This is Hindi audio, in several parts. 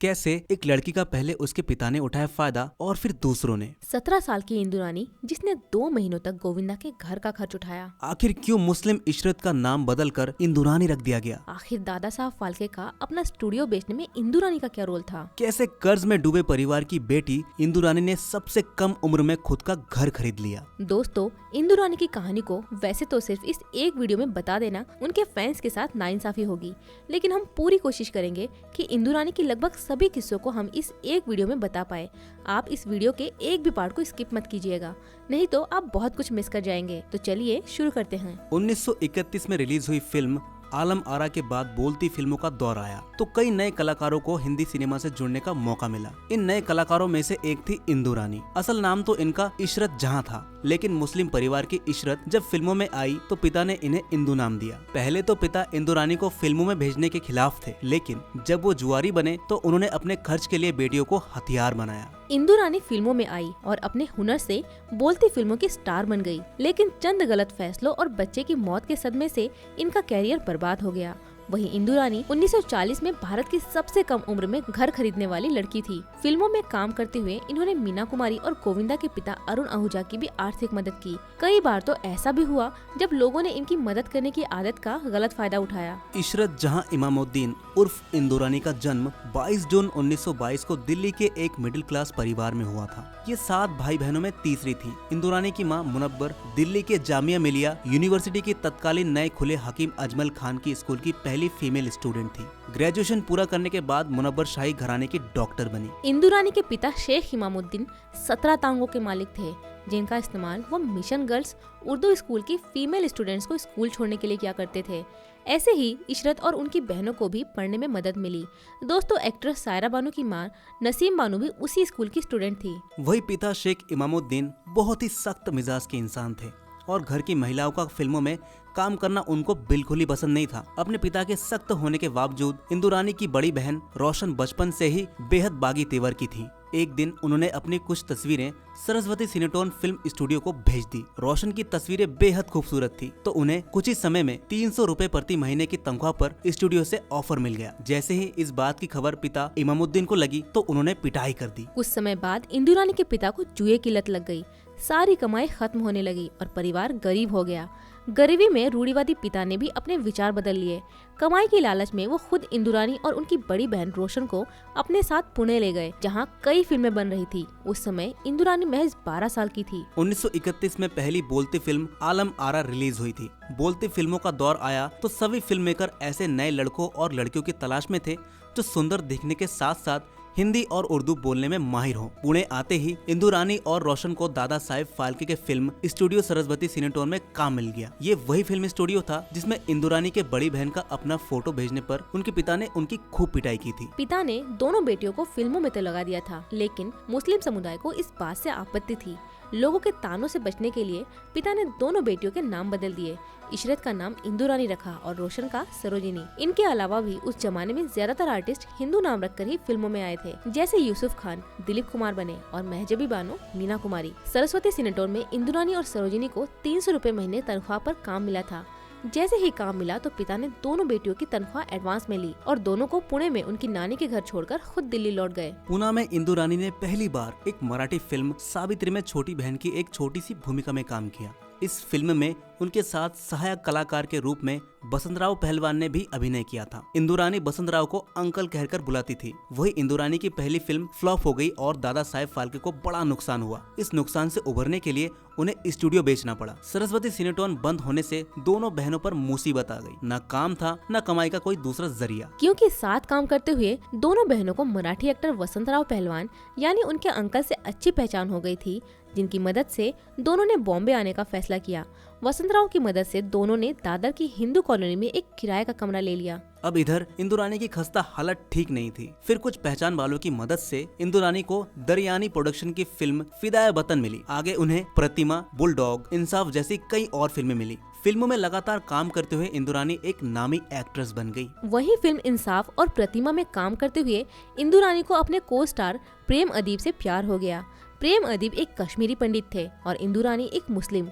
कैसे एक लड़की का पहले उसके पिता ने उठाया फायदा और फिर दूसरों ने। 17 साल की इंदु रानी जिसने 2 महीनों तक गोविंदा के घर का खर्च उठाया। आखिर क्यों मुस्लिम इशरत का नाम बदलकर इंदु रानी रख दिया गया। आखिर दादा साहब फाल्के का अपना स्टूडियो बेचने में इंदु रानी का क्या रोल था। कैसे कर्ज में डूबे परिवार की बेटी इंदु रानी ने सबसे कम उम्र में खुद का घर खरीद लिया। दोस्तों, इंदु रानी की कहानी को वैसे तो सिर्फ इस एक वीडियो में बता देना उनके फैंस के साथ नाइंसाफी होगी, लेकिन हम पूरी कोशिश करेंगे कि इंदु रानी की लगभग सभी किस्सों को हम इस एक वीडियो में बता पाए। आप इस वीडियो के एक भी पार्ट को स्किप मत कीजिएगा, नहीं तो आप बहुत कुछ मिस कर जाएंगे। तो चलिए शुरू करते हैं। 1931 में रिलीज हुई फिल्म आलम आरा के बाद बोलती फिल्मों का दौर आया तो कई नए कलाकारों को हिंदी सिनेमा से जुड़ने का मौका मिला। इन नए कलाकारों में से एक थी इंदु रानी। असल नाम तो इनका इशरत जहां था, लेकिन मुस्लिम परिवार की इशरत जब फिल्मों में आई तो पिता ने इन्हें इंदु नाम दिया। पहले तो पिता इंदु रानी को फिल्मों में भेजने के खिलाफ थे, लेकिन जब वो जुआरी बने तो उन्होंने अपने खर्च के लिए बेटियों को हथियार बनाया। इंदु रानी फिल्मों में आई और अपने हुनर से बोलती फिल्मों की स्टार बन गई, लेकिन चंद गलत फैसलों और बच्चे की मौत के सदमे से इनका कैरियर बर्बाद हो गया। वहीं इंदु रानी 1940 में भारत की सबसे कम उम्र में घर खरीदने वाली लड़की थी। फिल्मों में काम करते हुए इन्होंने मीना कुमारी और गोविंदा के पिता अरुण आहूजा की भी आर्थिक मदद की। कई बार तो ऐसा भी हुआ जब लोगों ने इनकी मदद करने की आदत का गलत फायदा उठाया। इशरत जहां इमामुद्दीन उर्फ इंदु रानी का जन्म 22 जून 1922 को दिल्ली के एक मिडिल क्लास परिवार में हुआ था। ये 7 भाई बहनों में तीसरी थी। इंदु रानी की मां मुनव्वर दिल्ली के जामिया मिलिया यूनिवर्सिटी की तत्कालीन नए खुले हकीम अजमल खान की स्कूल की पहली फीमेल स्टूडेंट थी। ग्रेजुएशन पूरा करने के बाद मुनव्वर शाही घराने की डॉक्टर बनी। इंदु रानी के पिता शेख इमामुद्दीन 17 टांगों के मालिक थे, जिनका इस्तेमाल वो मिशन गर्ल्स उर्दू स्कूल की फीमेल स्टूडेंट्स को स्कूल छोड़ने के लिए किया करते थे। ऐसे ही इशरत और उनकी बहनों को भी पढ़ने में मदद मिली। दोस्तों, एक्ट्रेस सायरा बानो की मां नसीम बानो भी उसी स्कूल की स्टूडेंट थी। वही पिता शेख इमामुद्दीन बहुत ही सख्त मिजाज के इंसान थे और घर की महिलाओं का फिल्मों में काम करना उनको बिल्कुल ही पसंद नहीं था। अपने पिता के सख्त होने के बावजूद इंदु रानी की बड़ी बहन रोशन बचपन से ही बेहद बागी तेवर की थी। एक दिन उन्होंने अपनी कुछ तस्वीरें सरस्वती सिनेटोन फिल्म स्टूडियो को भेज दी। रोशन की तस्वीरें बेहद खूबसूरत थी, तो उन्हें कुछ ही समय में 300 रुपए प्रति महीने की तनख्वाह पर स्टूडियो से ऑफर मिल गया। जैसे ही इस बात की खबर पिता इमामुद्दीन को लगी तो उन्होंने पिटाई कर दी। कुछ समय बाद इंदु रानी के पिता को जुए की लत लग गई। सारी कमाई खत्म होने लगी और परिवार गरीब हो गया। गरीबी में रूढ़िवादी पिता ने भी अपने विचार बदल लिए। कमाई की लालच में वो खुद इंदु रानी और उनकी बड़ी बहन रोशन को अपने साथ पुणे ले गए, जहां कई फिल्में बन रही थी। उस समय इंदु रानी महज 12 साल की थी। 1931 में पहली बोलती फिल्म आलम आरा रिलीज हुई थी। बोलती फिल्मों का दौर आया तो सभी फिल्म मेकर ऐसे नए लड़कों और लड़कियों की तलाश में थे जो सुंदर दिखने के साथ साथ हिंदी और उर्दू बोलने में माहिर हो। पुणे आते ही इंदु रानी और रोशन को दादा साहेब फाल्के के फिल्म स्टूडियो सरस्वती सिनेटोन में काम मिल गया। ये वही फिल्म स्टूडियो था जिसमें इंदु रानी के बड़ी बहन का अपना फोटो भेजने पर उनके पिता ने उनकी खूब पिटाई की थी। पिता ने दोनों बेटियों को फिल्मों में तो लगा दिया था, लेकिन मुस्लिम समुदाय को इस बात से आपत्ति थी। लोगों के तानों से बचने के लिए पिता ने दोनों बेटियों के नाम बदल दिए। इशरत का नाम इंदु रानी रखा और रोशन का सरोजिनी। इनके अलावा भी उस जमाने में ज्यादातर आर्टिस्ट हिंदू नाम रखकर ही फिल्मों में आए थे, जैसे यूसुफ खान दिलीप कुमार बने और महजबी बानो मीना कुमारी। सरस्वती सिनेटोन में इंदु रानी और सरोजिनी को 300 रुपए महीने तनख्वाह पर काम मिला था। जैसे ही काम मिला तो पिता ने दोनों बेटियों की तनख्वाह एडवांस में ली और दोनों को पुणे में उनकी नानी के घर छोड़कर खुद दिल्ली लौट गए। पुणे में इंदु रानी ने पहली बार एक मराठी फिल्म सावित्री में छोटी बहन की एक छोटी सी भूमिका में काम किया। इस फिल्म में उनके साथ सहायक कलाकार के रूप में बसंतराव पहलवान ने भी अभिनय किया था। इंदु रानी बसंतराव को अंकल कहकर बुलाती थी। वही इंदु रानी की पहली फिल्म फ्लॉप हो गई और दादा साहेब फाल्के को बड़ा नुकसान हुआ। इस नुकसान से उभरने के लिए उन्हें स्टूडियो बेचना पड़ा। सरस्वती सिनेटोन बंद होने से दोनों बहनों पर मुसीबत आ गई। न काम था न कमाई का कोई दूसरा जरिया। क्योंकि साथ काम करते हुए दोनों बहनों को मराठी एक्टर वसंतराव पहलवान यानी उनके अंकल से अच्छी पहचान हो गई थी, जिनकी मदद से दोनों ने बॉम्बे आने का फैसला किया। वसंतराव की मदद से दोनों ने दादर की हिंदू कॉलोनी में एक किराए का कमरा ले लिया। अब इधर इंदु रानी की खस्ता हालत ठीक नहीं थी। फिर कुछ पहचान वालों की मदद से इंदु रानी को दरयानी प्रोडक्शन की फिल्म फिदाए वतन मिली। आगे उन्हें प्रतिमा, बुलडॉग, इंसाफ जैसी कई और फिल्में मिली। फिल्मों में लगातार काम करते हुए इंदु रानी एक नामी एक्ट्रेस बन गई। वही फिल्म इंसाफ और प्रतिमा में काम करते हुए इंदु रानी को अपने को स्टार प्रेम अदीब से प्यार हो गया। प्रेम अदीब एक कश्मीरी पंडित थे और इंदु रानी एक मुस्लिम।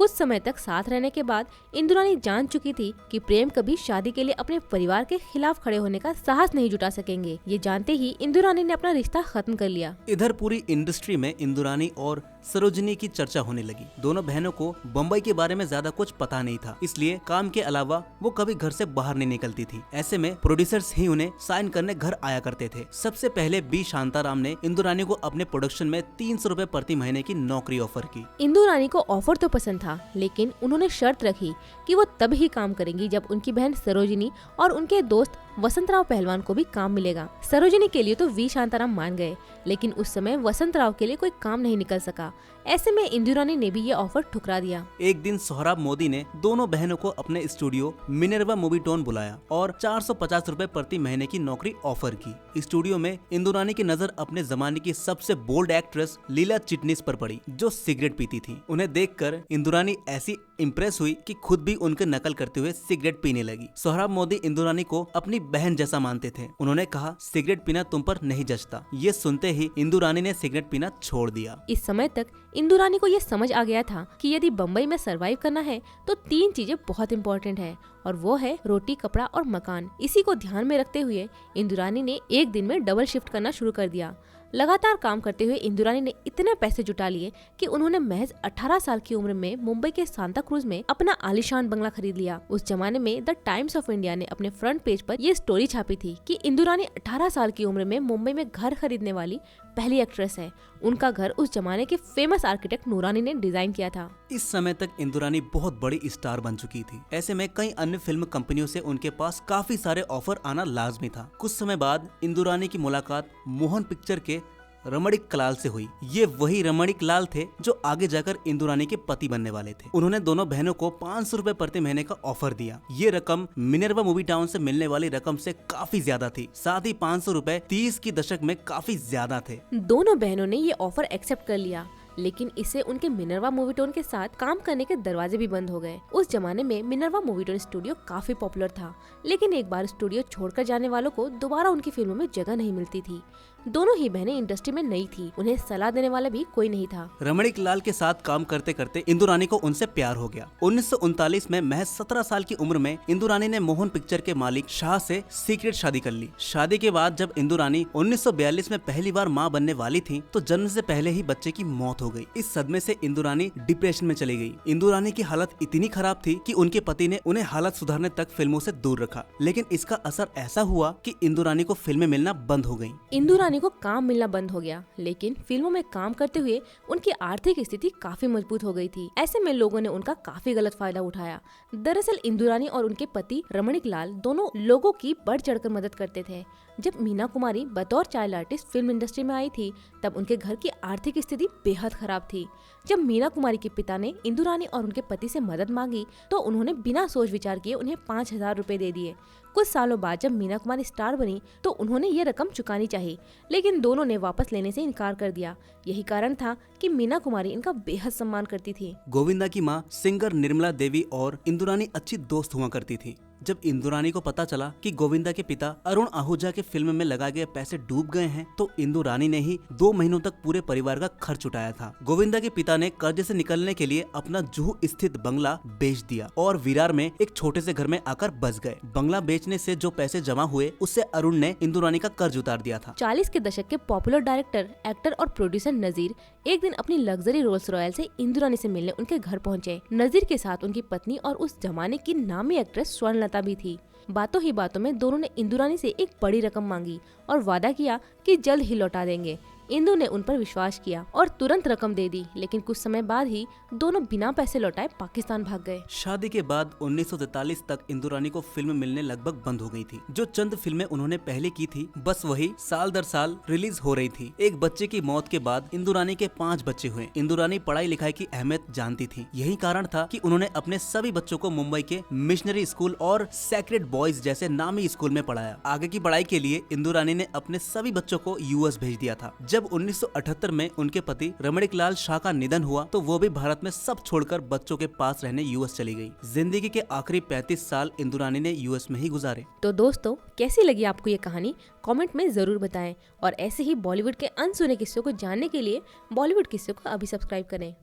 कुछ समय तक साथ रहने के बाद इंदुरानी जान चुकी थी कि प्रेम कभी शादी के लिए अपने परिवार के खिलाफ खड़े होने का साहस नहीं जुटा सकेंगे। ये जानते ही इंदुरानी ने अपना रिश्ता खत्म कर लिया। इधर पूरी इंडस्ट्री में इंदुरानी और सरोजिनी की चर्चा होने लगी। दोनों बहनों को बम्बई के बारे में ज्यादा कुछ पता नहीं था, इसलिए काम के अलावा वो कभी घर से बाहर नहीं निकलती थी। ऐसे में प्रोड्यूसर्स ही उन्हें साइन करने घर आया करते थे। सबसे पहले बी शांताराम ने इंदुरानी को अपने प्रोडक्शन में 300 रुपए प्रति महीने की नौकरी ऑफर की। इंदुरानी को ऑफर तो पसंद था, लेकिन उन्होंने शर्त रखी कि वो तब ही काम करेंगी जब उनकी बहन सरोजिनी और उनके दोस्त वसंतराव पहलवान को भी काम मिलेगा। सरोजिनी के लिए तो वी शांताराम मान गए, लेकिन उस समय वसंतराव के लिए कोई काम नहीं निकल सका। ऐसे में इंदुरानी ने भी ये ऑफर ठुकरा दिया। एक दिन सोहराब मोदी ने दोनों बहनों को अपने स्टूडियो मिनर्वा मूवीटोन बुलाया और 450 रुपए प्रति महीने की नौकरी ऑफर की। स्टूडियो में इंदुरानी की नजर अपने जमाने की सबसे बोल्ड एक्ट्रेस लीला चिटनिस पर पड़ी, जो सिगरेट पीती थी। उन्हें देखकर इंदुरानी ऐसी इम्प्रेस हुई कि खुद भी उनके नकल करते हुए सिगरेट पीने लगी। सोहराब मोदी इंदुरानी को अपनी बहन जैसा मानते थे। उन्होंने कहा, सिगरेट पीना तुम पर नहीं जचता। ये सुनते ही इंदुरानी ने सिगरेट पीना छोड़ दिया। इस समय तक इंदुरानी को ये समझ आ गया था कि यदि बम्बई में सरवाइव करना है तो 3 चीजें बहुत इम्पोर्टेंट है, और वो है रोटी, कपड़ा और मकान। इसी को ध्यान में रखते हुए इंदुरानी ने एक दिन में डबल शिफ्ट करना शुरू कर दिया। लगातार काम करते हुए इंदुरानी ने इतने पैसे जुटा लिए कि उन्होंने महज 18 साल की उम्र में मुंबई के सांता क्रूज में अपना आलीशान बंगला खरीद लिया। उस जमाने में द टाइम्स ऑफ इंडिया ने अपने फ्रंट पेज पर ये स्टोरी छापी थी कि इंदुरानी 18 साल की उम्र में मुंबई में घर खरीदने वाली पहली एक्ट्रेस है। उनका घर उस जमाने के फेमस आर्किटेक्ट नूरानी ने डिजाइन किया था। इस समय तक इंदुरानी बहुत बड़ी स्टार बन चुकी थी। ऐसे में कई अन्य फिल्म कंपनियों से उनके पास काफी सारे ऑफर आना लाजमी था। कुछ समय बाद इंदुरानी की मुलाकात मोहन पिक्चर के रमणिक लाल से हुई। ये वही रमणिक लाल थे जो आगे जाकर इंदुरानी के पति बनने वाले थे। उन्होंने दोनों बहनों को 500 रुपए प्रति महीने का ऑफर दिया। ये रकम मिनर्वा मूवी टाउन से मिलने वाली रकम से काफी ज्यादा थी। साथ ही 500 रुपए 30 की दशक में काफी ज्यादा थे। दोनों बहनों ने ये ऑफर एक्सेप्ट कर लिया, लेकिन इससे उनके मिनर्वा मूवीटोन के साथ काम करने के दरवाजे भी बंद हो गए। उस जमाने में मिनर्वा मूवीटोन स्टूडियो काफी पॉपुलर था, लेकिन एक बार स्टूडियो छोड़कर जाने वालों को दोबारा उनकी फिल्मों में जगह नहीं मिलती थी। दोनों ही बहनें इंडस्ट्री में नई थी, उन्हें सलाह देने वाला भी कोई नहीं था। रमणिक लाल के साथ काम करते करते इंदुरानी को उनसे प्यार हो गया। 1939 में महज 17 साल की उम्र में इंदुरानी ने मोहन पिक्चर के मालिक शाह से सीक्रेट शादी कर ली। शादी के बाद जब इंदुरानी 1942 में पहली बार मां बनने वाली थी, तो जन्म से पहले ही बच्चे की मौत हो गई। इस सदमे से इंदुरानी डिप्रेशन में चली गई। इंदुरानी की हालत इतनी खराब थी कि उनके पति ने उन्हें हालत सुधारने तक फिल्मों से दूर रखा, लेकिन इसका असर ऐसा हुआ कि इंदुरानी को फिल्में मिलना बंद हो गयी। इंदुरानी को काम मिलना बंद हो गया, लेकिन फिल्मों में काम करते हुए उनकी आर्थिक स्थिति काफी मजबूत हो गई थी। ऐसे में लोगों ने उनका काफी गलत फायदा उठाया। दरअसल इंदुरानी और उनके पति रमणिक लाल दोनों लोगों की बढ़ चढ़कर मदद करते थे। जब मीना कुमारी बतौर चाइल्ड आर्टिस्ट फिल्म इंडस्ट्री में आई थी, तब उनके घर की आर्थिक स्थिति बेहद खराब थी। जब मीना कुमारी के पिता ने इंदुरानी और उनके पति से मदद मांगी, तो उन्होंने बिना सोच विचार किए उन्हें 5000 रुपए दे दिए। कुछ सालों बाद जब मीना कुमारी स्टार बनी, तो उन्होंने ये रकम चुकानी चाहिए, लेकिन दोनों ने वापस लेने से इनकार कर दिया। यही कारण था कि मीना कुमारी इनका बेहद सम्मान करती थी। गोविंदा की माँ सिंगर निर्मला देवी और इंदुरानी अच्छी दोस्त हुआ करती थी। जब इंदुरानी को पता चला कि गोविंदा के पिता अरुण आहूजा के फिल्म में लगाए गए पैसे डूब गए हैं, तो इंदुरानी ने ही 2 महीनों तक पूरे परिवार का खर्च उठाया था। गोविंदा के पिता ने कर्ज से निकलने के लिए अपना जुहू स्थित बंगला बेच दिया और विरार में एक छोटे से घर में आकर बस गए। बंगला बेचने से जो पैसे जमा हुए, उससे अरुण ने इंदुरानी का कर्ज उतार दिया था। 40 के दशक के पॉपुलर डायरेक्टर, एक्टर और प्रोड्यूसर नजीर एक दिन अपनी लग्जरी रोल्स रॉयल से इंदुरानी से मिलने उनके घर पहुंचे। नजीर के साथ उनकी पत्नी और उस जमाने की नामी एक्ट्रेस स्वर्णलता भी थी। बातों ही बातों में दोनों ने इंदुरानी से एक बड़ी रकम मांगी और वादा किया कि जल्द ही लौटा देंगे। इंदु ने उन पर विश्वास किया और तुरंत रकम दे दी, लेकिन कुछ समय बाद ही दोनों बिना पैसे लौटाए पाकिस्तान भाग गए। शादी के बाद 1943 तक इंदुरानी को फिल्म मिलने लगभग बंद हो गई थी। जो चंद फिल्में उन्होंने पहले की थी, बस वही साल दर साल रिलीज हो रही थी। एक बच्चे की मौत के बाद इंदुरानी के 5 बच्चे हुए। इंदुरानी पढ़ाई लिखाई की अहमियत जानती थी। यही कारण था कि उन्होंने अपने सभी बच्चों को मुंबई के मिशनरी स्कूल और सेक्रेड बॉयज जैसे नामी स्कूल में पढ़ाया। आगे की पढ़ाई के लिए इंदुरानी ने अपने सभी बच्चों को यूएस भेज दिया था। जब 1978 में उनके पति रमणिक लाल शाह का निधन हुआ, तो वो भी भारत में सब छोड़कर बच्चों के पास रहने यूएस चली गई। जिंदगी के आखिरी 35 साल इंदुरानी ने यूएस में ही गुजारे। तो दोस्तों, कैसी लगी आपको ये कहानी? कमेंट में जरूर बताएं और ऐसे ही बॉलीवुड के अनसुने किस्सों को जानने के लिए बॉलीवुड किस्सों को अभी सब्सक्राइब करें।